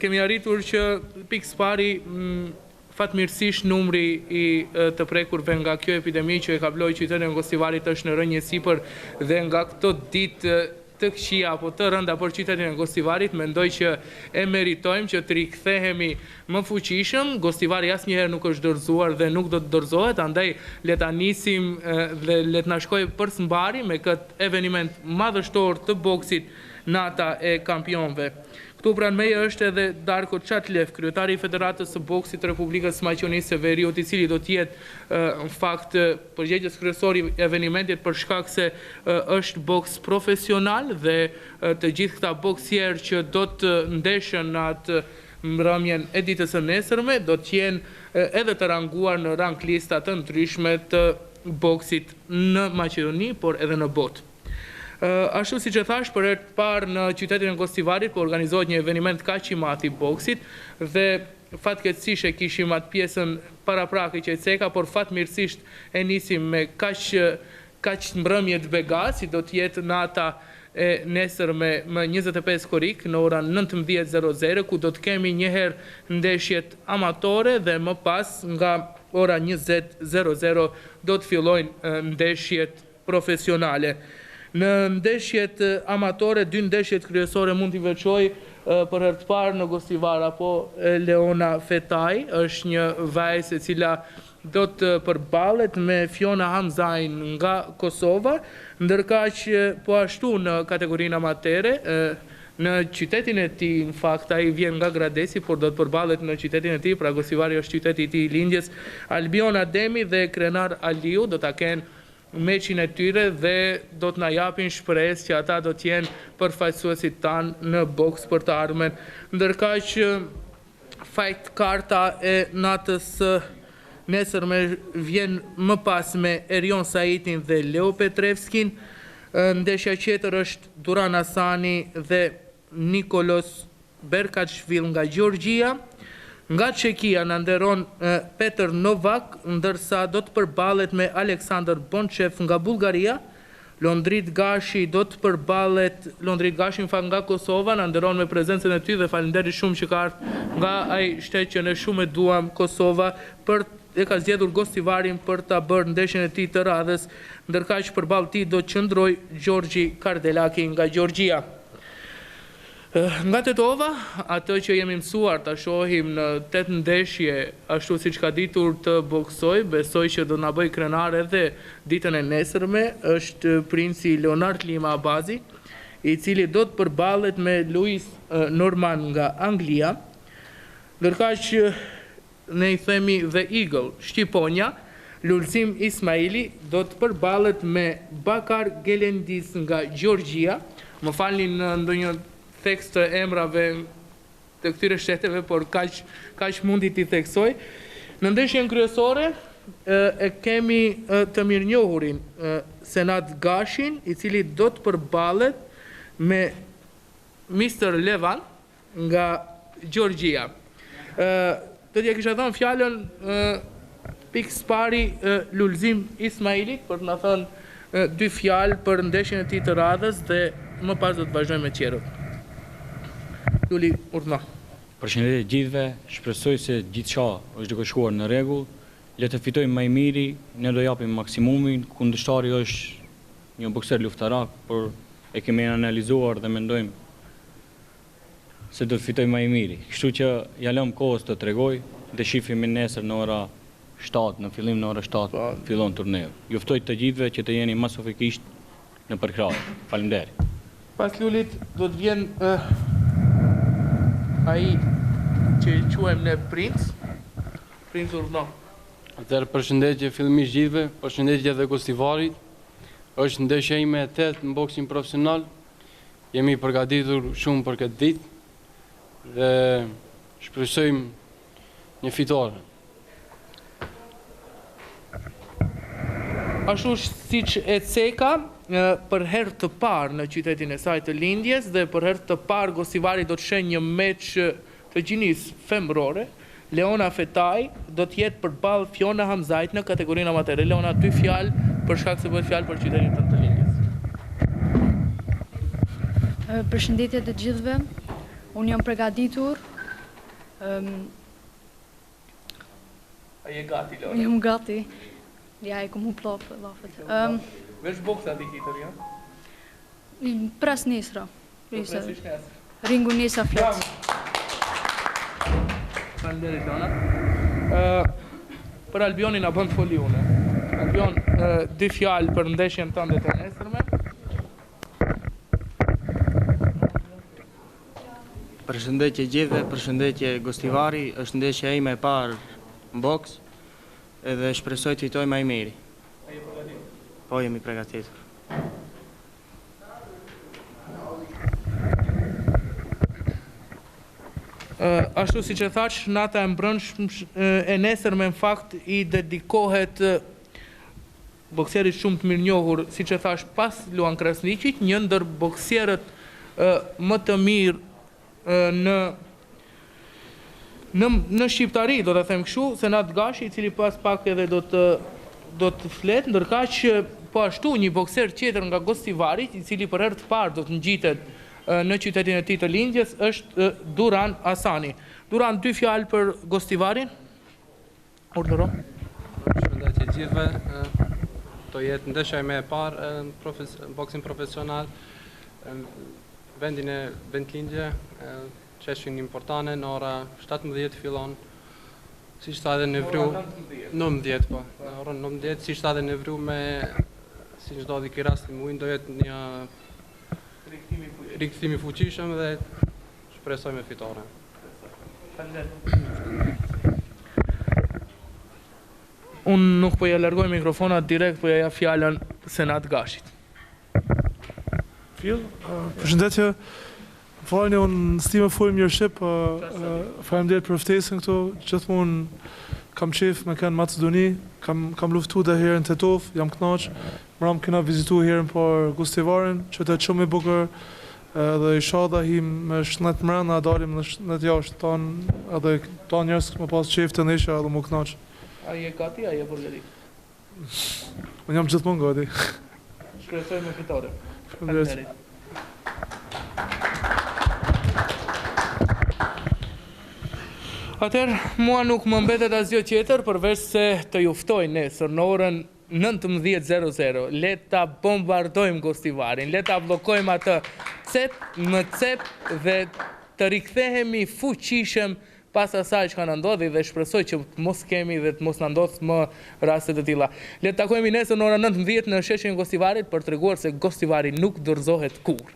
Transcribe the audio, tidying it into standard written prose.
Kemi arritur që pikës pari fatmirësisht numri i të prekurve nga kjo epidemi që e kabloi qytetin e Gostivarit është në rënje sipër dhe nga këto ditë të këqija apo të rënda për qytetin e Gostivarit, mendoj që e meritojmë që të rikthehemi më fuqishëm. Gostivari asnjëherë nuk është dorëzuar dhe nuk do të dorëzohet, andaj le ta nisim dhe le të na shkojë përsëmbari me këtë eveniment madhështor të boksit nata e kampionëve. Këtu pranë meje është edhe Darko Çatlev, kryetari i Federatës së Boksit të Republikës Maqedonisë së Veriut, i cili do të jetë në fakt përgjegjës kryesor i evenimentit për shkak se është boks profesional dhe të gjithë këta boksierë që do të ndeshen në atë mbrëmjen e ditës së nesërme do të jenë edhe të ranguar në rang lista të ndryshme të boksit në Maqedoni, por edhe në botë. Ashtu si që thash, për herë të parë në qytetin e Gostivarit po organizohet një eveniment kaq i madh i boksit dhe fatkeqësisht e kishim atë pjesën paraprakë që e ceka, por fatmirësisht e nisim me kaq mbrëmje të begat, si do të jetë nata e nesërme më 25 korrik në orën 19:00, ku do të kemi njëherë ndeshjet amatore dhe më pas nga ora 20:00 do të fillojnë ndeshjet profesionale. Në ndeshjet amatore, 2 ndeshjet kryesore mund t'i veçoj për herë të parë në Gostivar apo Leona Fetaj, është një vajzë e cila do të përballet me Fiona Hamzajn nga Kosova, ndërkaq po ashtu në kategorinë amatere, në qytetin e tij, në fakt ai vjen nga Gradeci, por do të përballet në qytetin e tij, pra Gostivari është qyteti i tij i lindjes. Albion Ademi dhe Krenar Aliu do ta kenë meqin e tyre dhe do të na japin shpresë që ata do të jenë përfaqësuesit tanë në boks për të ardhmen. Ndërkaq fight karta e natës nesërme vjen më pas me Erion Saitin dhe Leo Petrevskin. Ndeshja tjetër është Duran Asani dhe Nikolos Berkaçvili nga Gjeorgjia. Nga Çekia në nderon Petr Novak, ndërsa do të përballet me Aleksandr Bonchev nga Bullgaria. Londrit Gashi do të përballet, Londrit Gashi nga Kosova, në nderon me prezencën e ty dhe faleminderit shumë që ka ardhur nga ai shtet që ne shumë e duam, Kosova, e ka zgjedhur Gostivarin për ta bërë ndeshjen e tij të radhës, ndërkaq përballë tij do të qëndroj Gjorgji Kardelaki nga Gjeorgjia. Nga Tetova, atë që jemi mësuar të shohim në 8 ndeshje, ashtu si që ka ditur të boksoj, besoj që do na bëj krenar edhe ditën e nesërme, është princi Leonard Lima Abazi, i cili do të përballet me Luis Norman nga Anglia, ndërkaq ne i themi The Eagle, Shqiponja, Lulzim Ismaili do të përballet me Bakar Gelendis nga Gjeorgjia. Më falni në ndonjë tekst të emrave të këtyre shteteve, por kaq mundi t'i theksoj. Në ndeshjen kryesore e kemi të mirënjohurin Senat Gashin, i cili do të përballet me Mr. Levan nga Gjeorgjia. Do t'ja kisha thënë fjalën pikës pari Lulzim Ismailit për të na thënë 2 fjalë për ndeshjen e tij të radhës dhe më pas do të vazhdojmë me tjerët. Luli, urdhno. Përshëndetje gjithëve, shpresoj se gjithçka është duke shkuar në rregull. Le të fitojmë më i miri, ne do japim maksimumin. Kundërshtari është një bokser luftarak, por e kemi analizuar dhe mendojmë se do të fitojmë më i miri. Kështu që ja lëm kohës të tregoj, dhe shihemi nesër në ora 7, në fillim në ora 7 fillon turneu. Ju ftoj të gjithëve që të jeni masofikisht në përkrahje. Faleminderit. Pas Lulit do të vjen ai që i quajmë ne Princ urdhno. Atëherë përshëndetje fillimisht gjithëve, përshëndetje edhe Gostivarit. Është ndeshja ime e 8 në boksin profesional. Jemi përgatitur shumë për këtë ditë dhe shpresojmë një fitore. Ashtu siç e ceka, për herë të parë në qytetin e saj të lindjes dhe për herë të parë Gostivari do të shenjë një meç të gjinisë femrore. Leona Fetaj do të jetë përballë Fiona Hamzajt në kategorinë amatere. Leona, 2 fjalë për shkak se bëhet fjalë për qytetin tënd të lindjes. Përshëndetje të gjithëve. Unë jam përgatitur A je gati, Lora? Jam gati. Ja, ik kom op lafet. Vesh boksa di kitër, ja? Pres nesra. Presish nesër. Ringu nesa flet. Faleminderit, Lona. Për Albionin na bën foli unë. Albion, dy fjalë për ndeshjen tënde të nesërme. Përshëndetje gjithëve, përshëndetje Gostivari, është ndeshja ime e parë në boks, edhe shpresoj të fitoj më i miri. A je përgatitur? Po, jemi përgatitur. Ashtu si që thash, nata e mbrëmshme e nesërme në fakt i dedikohet bokserit shumë të mirënjohur, si që thash, pas Luan Krasniqit, një ndër bokserët më të mirë në Shqiptari, do të them kështu, Senat Gashi, i cili pas pak edhe do të flet, ndërkaq që po ashtu një bokser tjetër nga Gostivari, i cili për herë të parë do të ngjitet në qytetin e tij të lindjes, është Duran Asani. Duran, dy fjalë për Gostivarin. Urdhëro. Përshëndetje gjithëve. Do jetë ndeshja ime e parë në boksin profesional. Vendin e vendlindje, qeshin importane, në ora 17 fillon. Si shta edhe në vru... 19, po. Në orën 19, si shta edhe në vru me... Si që do dhe ki rast i muin, do jetë një... Rikëthimi fuqishëm dhe shpresoj me fitore. Unë nuk po ja largoj mikrofonat direkt, po ja jap fjalën Senat Gashit. Përshëndetje. Falni, unë stime full mirë shqip, faleminderit për ftesën këtu, gjithmonë kam qef me kënë Macedoni, kam luftu dhe herën të Tetov, jam kënaq, mëram këna vizitu herën për Gostivarin, qytet shumë i bukur, dhe isha dhe him me shnet mrena, dalim në shnet jashtë, edhe ta njerës më pas qef të nesha edhe më kënaq. A je gati, a je përgatitur? Unë jam gjithmonë gati. Shpresoj me fitore. Faleminderit. Atëherë, mua nuk më mbetet asgjë tjetër përveç se të ju ftoj nesër në orën 19:00. Le ta bombardojmë Gostivarin, le ta bllokojmë atë në cep dhe të rikthehemi fuqishëm pas asaj që ka na ndodhi dhe shpresoj që të mos kemi dhe të mos na ndodh më raste të tilla. Le të takojmë nesër në orën 19:00 në sheshin e Gostivarit për treguar se Gostivari nuk dorëzohet kurrë.